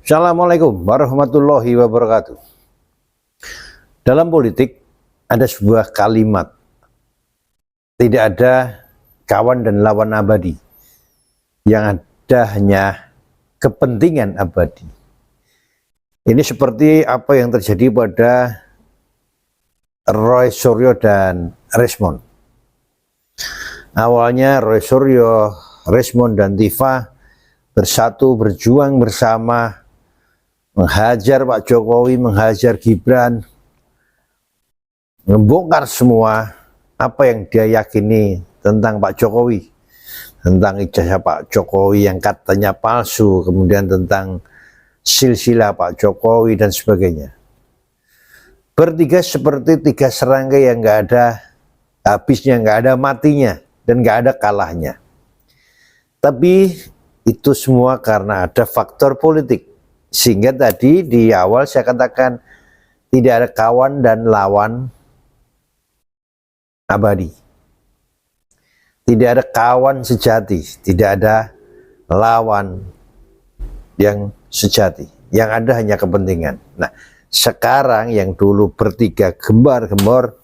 Assalamualaikum warahmatullahi wabarakatuh. Dalam politik ada sebuah kalimat, tidak ada kawan dan lawan abadi, yang ada hanya kepentingan abadi. Ini seperti apa yang terjadi pada Roy Suryo dan Resmond. Awalnya Roy Suryo, Resmond dan Tifa bersatu, berjuang bersama, menghajar Pak Jokowi, menghajar Gibran, membongkar semua apa yang dia yakini tentang Pak Jokowi, tentang ijazah Pak Jokowi yang katanya palsu, kemudian tentang silsilah Pak Jokowi dan sebagainya. Bertiga seperti tiga serangga yang nggak ada habisnya, nggak ada matinya, dan nggak ada kalahnya. Tapi itu semua karena ada faktor politik. Sehingga tadi di awal saya katakan tidak ada kawan dan lawan abadi. Tidak ada kawan sejati, tidak ada lawan yang sejati. Yang ada hanya kepentingan. Nah, sekarang yang dulu bertiga gembar-gembor,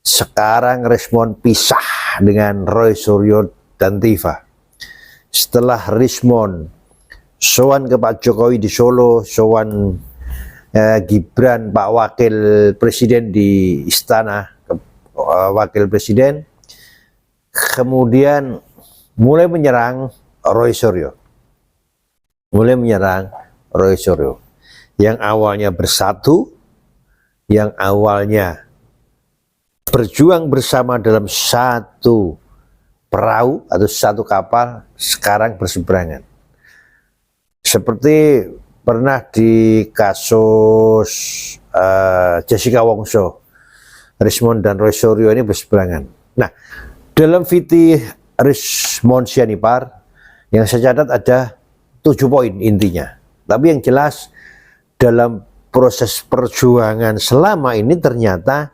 sekarang Resmond pisah dengan Roy Suryo dan Tifa. Setelah Resmond sowan ke Pak Jokowi di Solo, sowan Gibran Pak Wakil Presiden di Istana, Wakil Presiden, kemudian mulai menyerang Roy Suryo. Yang awalnya bersatu, yang awalnya berjuang bersama dalam satu perahu atau satu kapal, sekarang berseberangan. Seperti pernah di kasus Jessica Wongso, Resmond dan Roy Suryo ini berseberangan. Nah, dalam VT Resmond Sianipar yang saya catat ada 7 poin intinya. Tapi yang jelas dalam proses perjuangan selama ini ternyata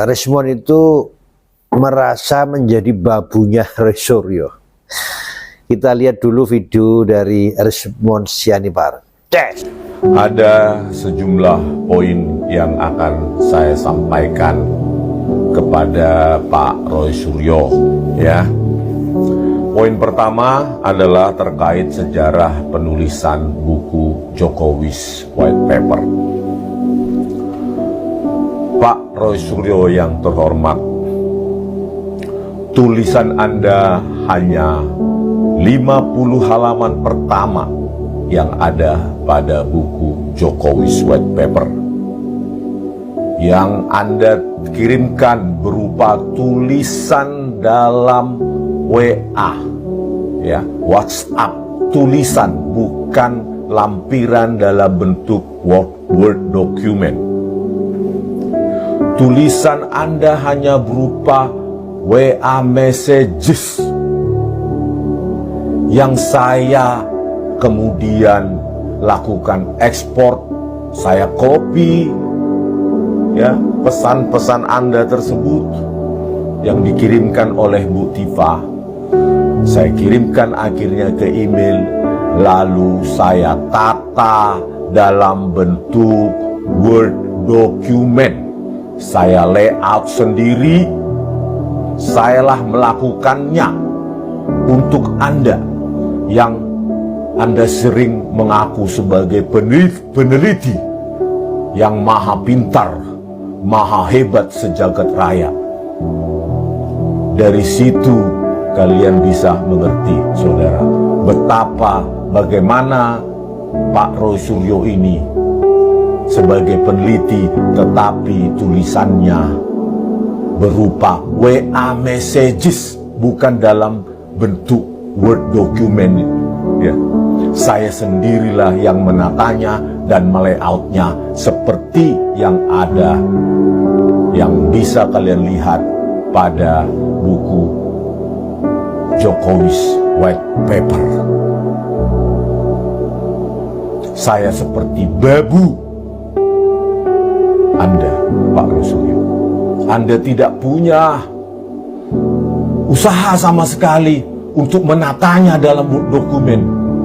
Resmond itu merasa menjadi babunya Roy Suryo. Kita lihat dulu video dari Resmond Sianipar. Ada sejumlah poin yang akan saya sampaikan kepada Pak Roy Suryo, ya. Poin pertama adalah terkait sejarah penulisan buku Jokowi's White Paper. Pak Roy Suryo yang terhormat, tulisan Anda hanya 50 halaman pertama yang ada pada buku Jokowi's White Paper. Yang Anda kirimkan berupa tulisan dalam WA, ya, WhatsApp, tulisan, bukan lampiran dalam bentuk Word document. Tulisan Anda hanya berupa WA messages yang saya kemudian lakukan ekspor, saya copy, ya, pesan-pesan Anda tersebut yang dikirimkan oleh Bu Tifa, saya kirimkan akhirnya ke email, lalu saya tata dalam bentuk Word document, saya layout sendiri, sayalah melakukannya untuk Anda yang Anda sering mengaku sebagai peneliti yang maha pintar, maha hebat sejagat raya. Dari situ kalian bisa mengerti, saudara, bagaimana Pak Roy Suryo ini sebagai peneliti, tetapi tulisannya berupa WA messages, bukan dalam bentuk Word document, ya. Saya sendirilah yang menatanya dan melayoutnya seperti yang ada, yang bisa kalian lihat pada buku Jokowi's White Paper. Saya seperti babu Anda, Pak Roy Suryo. Anda tidak punya usaha sama sekali untuk menatanya dalam dokumen.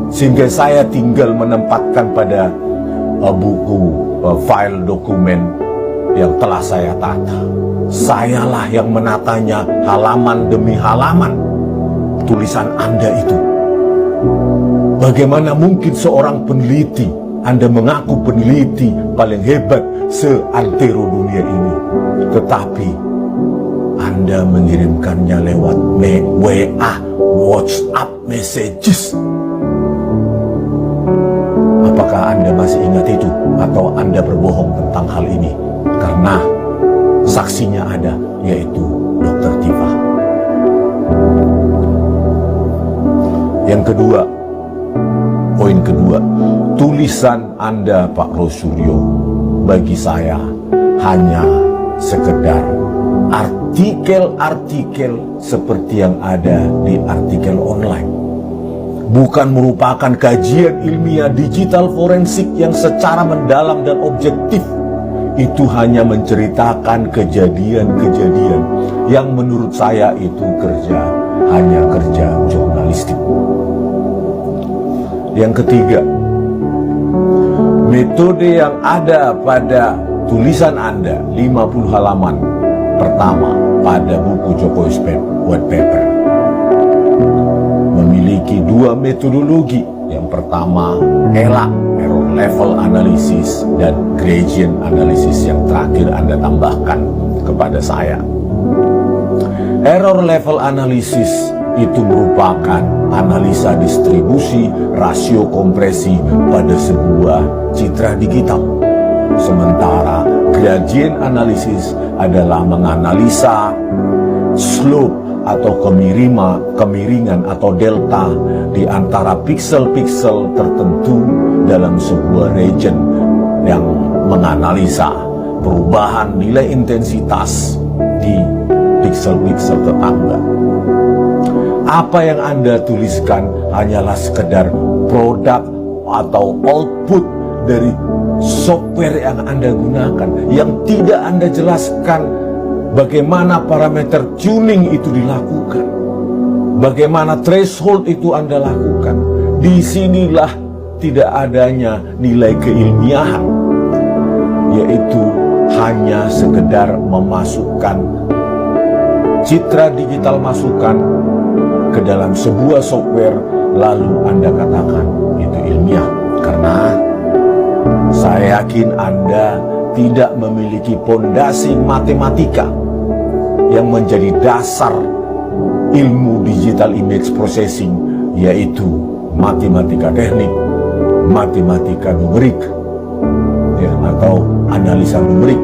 sehingga saya tinggal menempatkan pada buku file dokumen yang telah saya tata. Sayalah yang menatanya halaman demi halaman tulisan Anda itu. Bagaimana mungkin seorang peneliti, Anda mengaku peneliti paling hebat seantero dunia ini, tetapi Anda mengirimkannya lewat WA, WhatsApp messages. Apakah Anda masih ingat itu? Atau Anda berbohong tentang hal ini? Karena saksinya ada, yaitu Dr. Tifa. Yang kedua, poin kedua, tulisan Anda Pak Rosuryo bagi saya hanya sekedar artikel-artikel seperti yang ada di artikel online. Bukan merupakan kajian ilmiah digital forensik yang secara mendalam dan objektif. Itu hanya menceritakan kejadian-kejadian yang menurut saya itu hanya kerja jurnalistik. Yang ketiga, metode yang ada pada tulisan Anda 50 halaman pertama pada buku Jokowi White Paper memiliki dua metodologi. Yang pertama, ELA, Error Level Analysis, dan Gradient Analysis yang terakhir Anda tambahkan kepada saya. Error Level Analysis itu merupakan analisa distribusi rasio kompresi pada sebuah citra digital. Sementara Gradient Analysis adalah menganalisa slope atau kemiringan atau delta di antara piksel-piksel tertentu dalam sebuah region yang menganalisa perubahan nilai intensitas di piksel-piksel tetangga. Apa yang Anda tuliskan hanyalah sekedar produk atau output dari software yang Anda gunakan, yang tidak Anda jelaskan bagaimana parameter tuning itu dilakukan, bagaimana threshold itu Anda lakukan. Disinilah tidak adanya nilai keilmiahan, yaitu hanya sekedar memasukkan citra digital masukan ke dalam sebuah software, lalu Anda katakan itu ilmiah. Karena saya yakin Anda tidak memiliki pondasi matematika yang menjadi dasar ilmu digital image processing, yaitu matematika teknik, matematika numerik, ya, atau analisa numerik,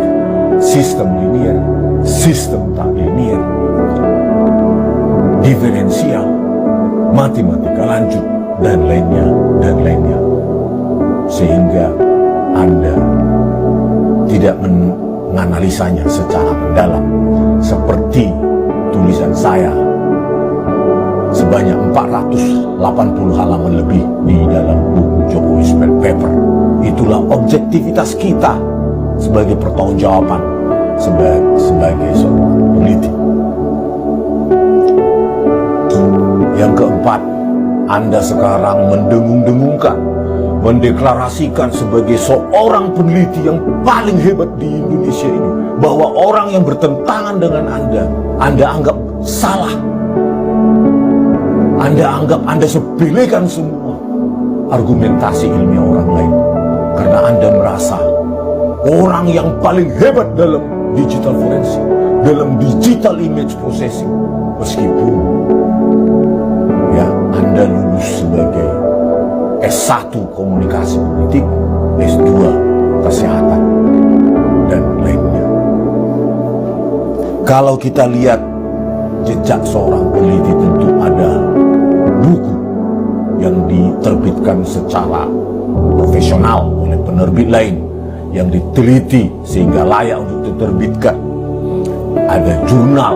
sistem linear, sistem tak linear, diferensial, matematika lanjut, dan lainnya, sehingga Anda tidak menganalisanya secara mendalam seperti tulisan saya sebanyak 480 halaman lebih di dalam buku Jokowi White Paper. Itulah objektivitas kita sebagai pertanggungjawaban sebagai seorang peneliti. Yang keempat, Anda sekarang mendengung-dengungkan, mendeklarasikan sebagai seorang peneliti yang paling hebat di Indonesia ini, bahwa orang yang bertentangan dengan Anda anggap salah. Anda anggap Anda sepelekan semua argumentasi ilmiah orang lain, karena Anda merasa orang yang paling hebat dalam digital forensik, dalam digital image processing, meskipun ya Anda lulus sebagai S1 komunikasi politik, S2 kesehatan, dan lainnya. Kalau kita lihat jejak seorang peneliti, tentu ada buku yang diterbitkan secara profesional oleh penerbit lain yang diteliti sehingga layak untuk diterbitkan. Ada jurnal,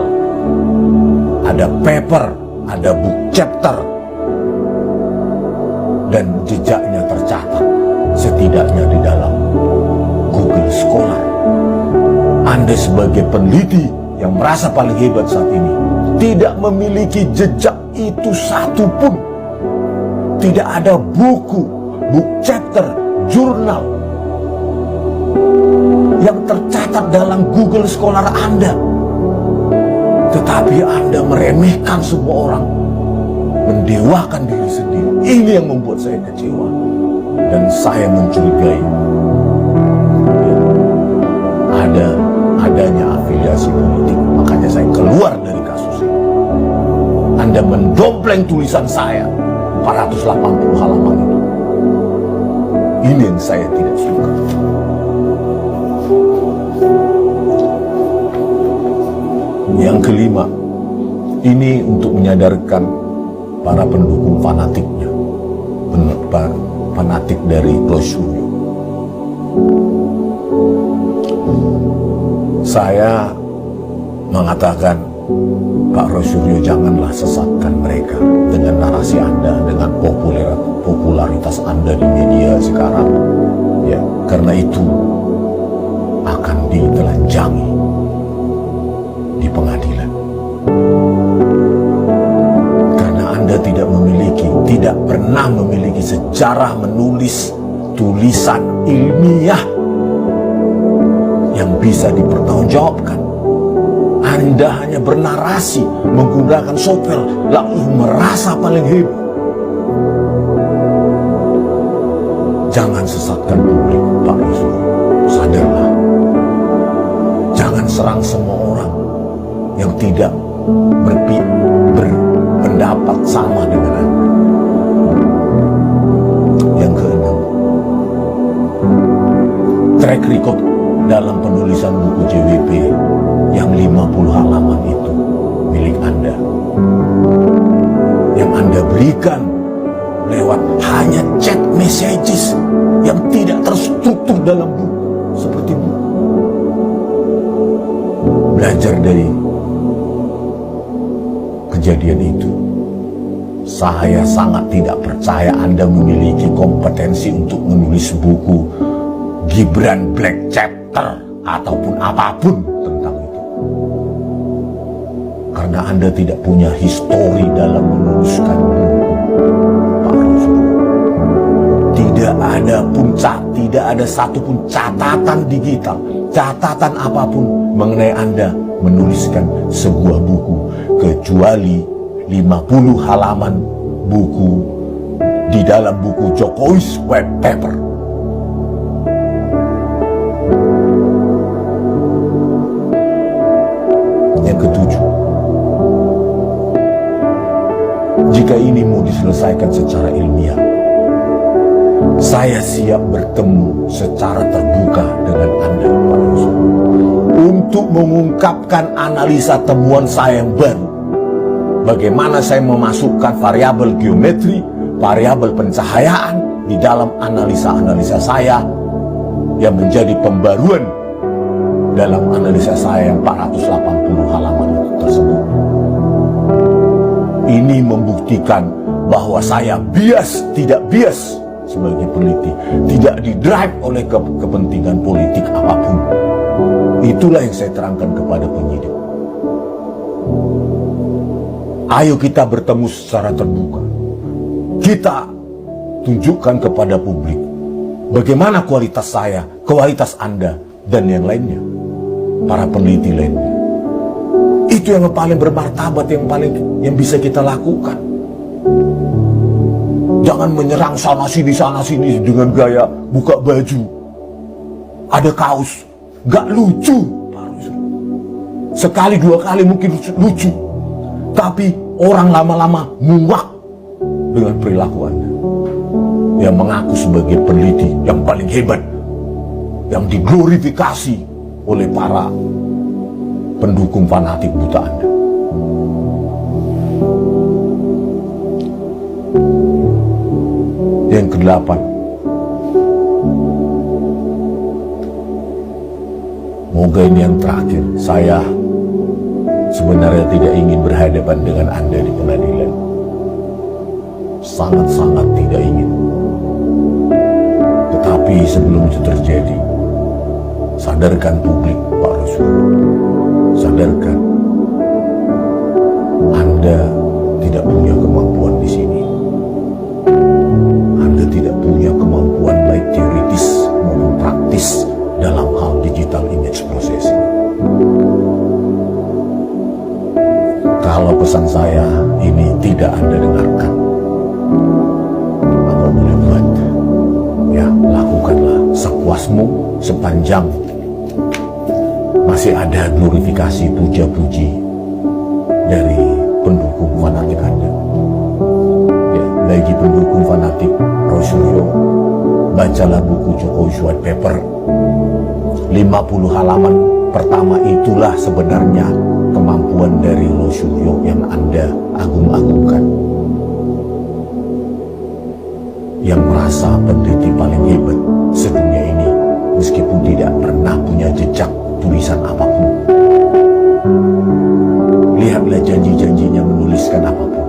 ada paper, ada book chapter, dan jejaknya tercatat setidaknya di dalam Google Scholar. Anda sebagai peneliti yang merasa paling hebat saat ini tidak memiliki jejak itu satu pun Tidak ada buku, chapter, jurnal yang tercatat dalam Google Scholar Anda. Tetapi Anda meremehkan semua orang, mendewakan diri sendiri. Ini yang membuat saya kecewa. Dan saya mencurigai adanya afiliasi politik. Makanya saya keluar dari kasus ini. Anda mendompleng tulisan saya 480 halaman itu. Ini yang saya tidak suka. Yang kelima, ini untuk menyadarkan para pendukung fanatiknya, fanatik dari Rosario. Saya mengatakan, Pak Rosario, janganlah sesatkan mereka dengan narasi Anda, dengan popularitas Anda di media sekarang. Ya, karena itu akan ditelanjangi di pengadilan. Karena Anda tidak pernah memiliki sejarah menulis tulisan ilmiah yang bisa dipertanggungjawabkan. Anda hanya bernarasi, menggunakan software, lalu merasa paling hebat. Jangan sesatkan publik, Pak Rasul. Sadarlah. Jangan serang semua orang yang tidak berpendapat sama dengan Anda. Yang keenam, track record dalam penulisan buku JWP yang 50 halaman itu milik Anda. Yang Anda berikan lewat hanya chat messages yang tidak terstruktur dalam buku seperti buku. Belajar dari kejadian itu, saya sangat tidak percaya Anda memiliki kompetensi untuk menulis buku Gibran Black Chapter ataupun apapun tentang itu. Karena Anda tidak punya histori dalam menuliskan buku, Pak Rasul. Tidak ada satupun catatan digital, catatan apapun mengenai Anda menuliskan sebuah buku, kecuali 50 halaman buku di dalam buku Jokowi's White Paper. Yang ketujuh, jika ini mau diselesaikan secara ilmiah, saya siap bertemu secara terbuka dengan Anda, Pak Rasul, untuk mengungkapkan analisa temuan saya yang baru. Bagaimana saya memasukkan variabel geometri, variabel pencahayaan di dalam analisa-analisa saya yang menjadi pembaruan dalam analisa saya yang 480 halaman itu tersebut. Ini membuktikan bahwa saya tidak bias sebagai peneliti, tidak didrive oleh kepentingan politik apapun. Itulah yang saya terangkan kepada penyidik. Ayo kita bertemu secara terbuka. Kita tunjukkan kepada publik bagaimana kualitas saya, kualitas Anda, dan yang lainnya, para peneliti lainnya. Itu yang paling bermartabat, yang bisa kita lakukan. Jangan menyerang sana sini dengan gaya buka baju, ada kaos, gak lucu. Sekali dua kali mungkin lucu, tapi orang lama-lama muak dengan perilaku Anda yang mengaku sebagai peneliti yang paling hebat, yang diglorifikasi oleh para pendukung fanatik buta Anda. Yang kedelapan, moga ini yang terakhir. Saya sebenarnya tidak ingin berhadapan dengan Anda di pengadilan. Sangat-sangat tidak ingin. Tetapi sebelum itu terjadi, sadarkan publik, Pak Rasul. Sadarkan, Anda tidak punya kemampuan di sini. Pesan saya ini tidak Anda dengarkan. Apa boleh buat? Ya, lakukanlah sepuasmu, sepanjang masih ada glorifikasi puja-puji dari pendukung fanatik Anda. Ya, bagi pendukung fanatik Roy Suryo, bacalah buku Jokowi White Paper. 50 halaman pertama itulah sebenarnya kemampuan dari Roy Suryo yang Anda agung-agungkan. Yang merasa peneliti paling hebat sedunia ini, meskipun tidak pernah punya jejak tulisan apapun. Lihatlah janji-janjinya menuliskan apapun,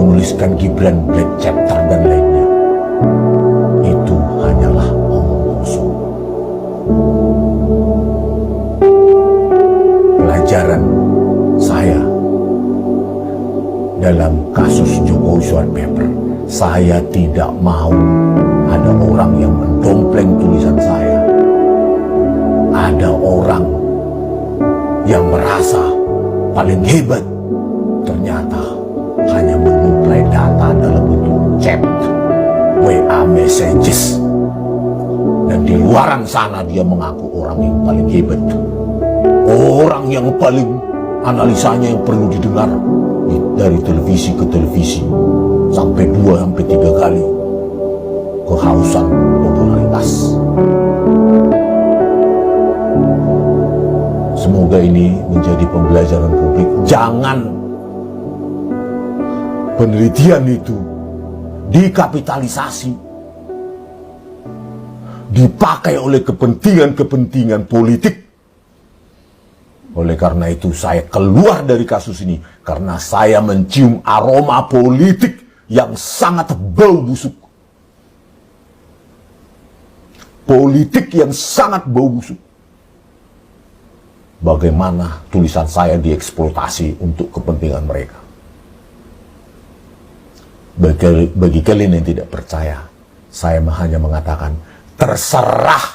menuliskan Gibran Black Chapter dan lainnya. Itu hanyalah omong kosong. Pelajaran saya dalam kasus Jokowi White Paper, saya tidak mau ada orang yang mendompleng tulisan saya. Ada orang yang merasa paling hebat, ternyata hanya menyuplai data dalam bentuk chat, WA messages, dan di luaran sana dia mengaku orang yang paling hebat, orang yang paling analisanya yang perlu didengar dari televisi ke televisi sampai 2-3 kali, kehausan popularitas. Semoga ini menjadi pembelajaran publik. Jangan penelitian itu dikapitalisasi, dipakai oleh kepentingan-kepentingan politik. Oleh karena itu saya keluar dari kasus ini karena saya mencium aroma politik yang sangat bau busuk. Politik yang sangat bau busuk. Bagaimana tulisan saya dieksploitasi untuk kepentingan mereka. Bagi kalian yang tidak percaya, saya hanya mengatakan, terserah.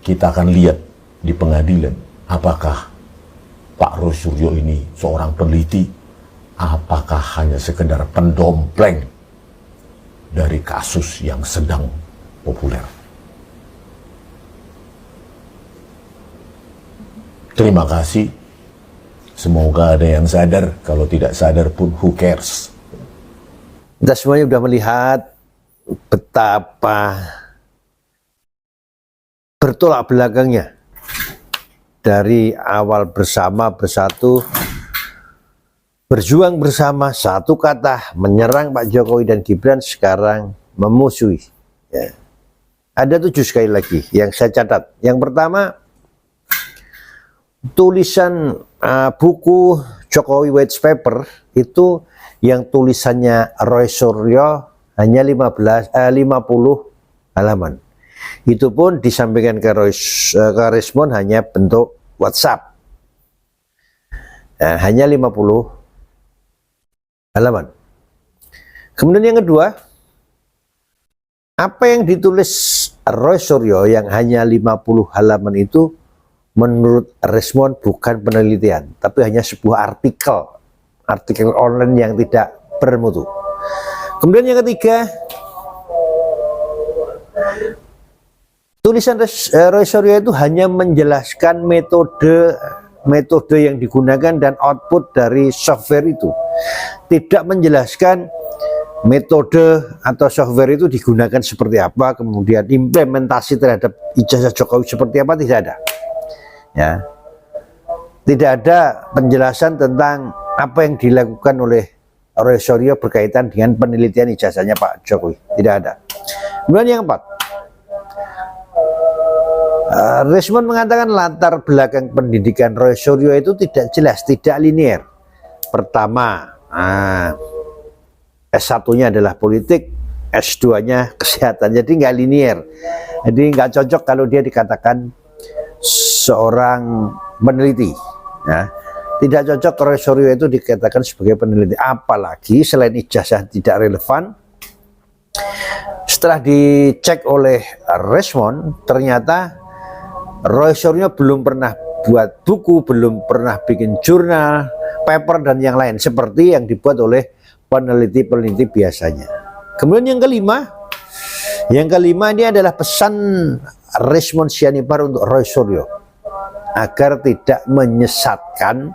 Kita akan lihat di pengadilan, apakah Pak Roy Suryo ini seorang peneliti, apakah hanya sekedar pendompleng dari kasus yang sedang populer. Terima kasih. Semoga ada yang sadar. Kalau tidak sadar pun, who cares? Kita semuanya sudah melihat betapa bertolak belakangnya dari awal bersama, bersatu, berjuang bersama, satu kata, menyerang Pak Jokowi dan Gibran, sekarang memusuhi. Ya. Ada 7 sekali lagi yang saya catat. Yang pertama, tulisan buku Jokowi White Paper itu yang tulisannya Roy Suryo hanya 50 halaman. Itu pun disampaikan ke Rismon hanya bentuk WhatsApp. Hanya 50 halaman. Kemudian yang kedua, apa yang ditulis Roy Suryo yang hanya 50 halaman itu menurut Rismon bukan penelitian, tapi hanya sebuah artikel online yang tidak bermutu. Kemudian yang ketiga, tulisan Roy Suryo itu hanya menjelaskan metode yang digunakan dan output dari software itu, tidak menjelaskan metode atau software itu digunakan seperti apa, kemudian implementasi terhadap ijazah Jokowi seperti apa, tidak ada. Ya, tidak ada penjelasan tentang apa yang dilakukan oleh Roy Suryo berkaitan dengan penelitian ijazahnya Pak Jokowi, tidak ada. Kemudian yang keempat, Rismon mengatakan latar belakang pendidikan Roy Suryo itu tidak jelas, tidak linear. Pertama, S1-nya adalah politik, S2-nya kesehatan, jadi nggak linear. Jadi nggak cocok kalau dia dikatakan seorang peneliti. Ya. Tidak cocok Roy Suryo itu dikatakan sebagai peneliti, apalagi selain ijazah tidak relevan. Setelah dicek oleh Rismon, ternyata Roy Suryo belum pernah buat buku, belum pernah bikin jurnal, paper dan yang lain seperti yang dibuat oleh peneliti-peneliti biasanya. Kemudian yang kelima ini adalah pesan Richmond Sianipar untuk Roy Suryo agar tidak menyesatkan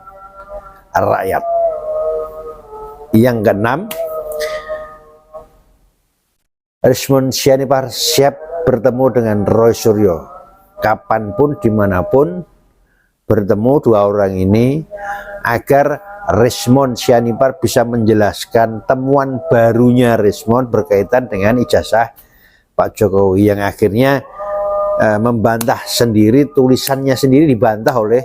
rakyat. Yang keenam, Richmond Sianipar siap bertemu dengan Roy Suryo kapanpun, dimanapun, bertemu dua orang ini agar Richmond Sianipar bisa menjelaskan temuan barunya Richmond berkaitan dengan ijazah Pak Jokowi yang akhirnya membantah sendiri, tulisannya sendiri dibantah oleh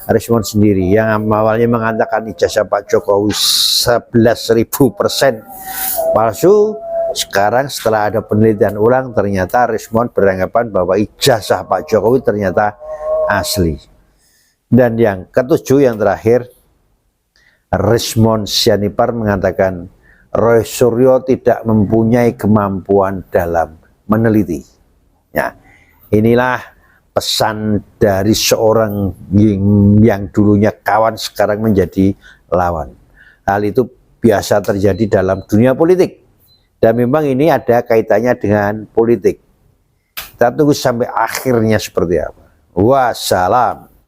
Richmond sendiri yang awalnya mengatakan ijazah Pak Jokowi 11.000% palsu. Sekarang setelah ada penelitian ulang ternyata Richmond beranggapan bahwa ijazah Pak Jokowi ternyata asli. Dan yang ketujuh, yang terakhir, Richmond Sianipar mengatakan Roy Suryo tidak mempunyai kemampuan dalam meneliti. Ya, inilah pesan dari seorang yang dulunya kawan sekarang menjadi lawan. Hal itu biasa terjadi dalam dunia politik. Dan memang ini ada kaitannya dengan politik. Kita tunggu sampai akhirnya seperti apa. Wassalam.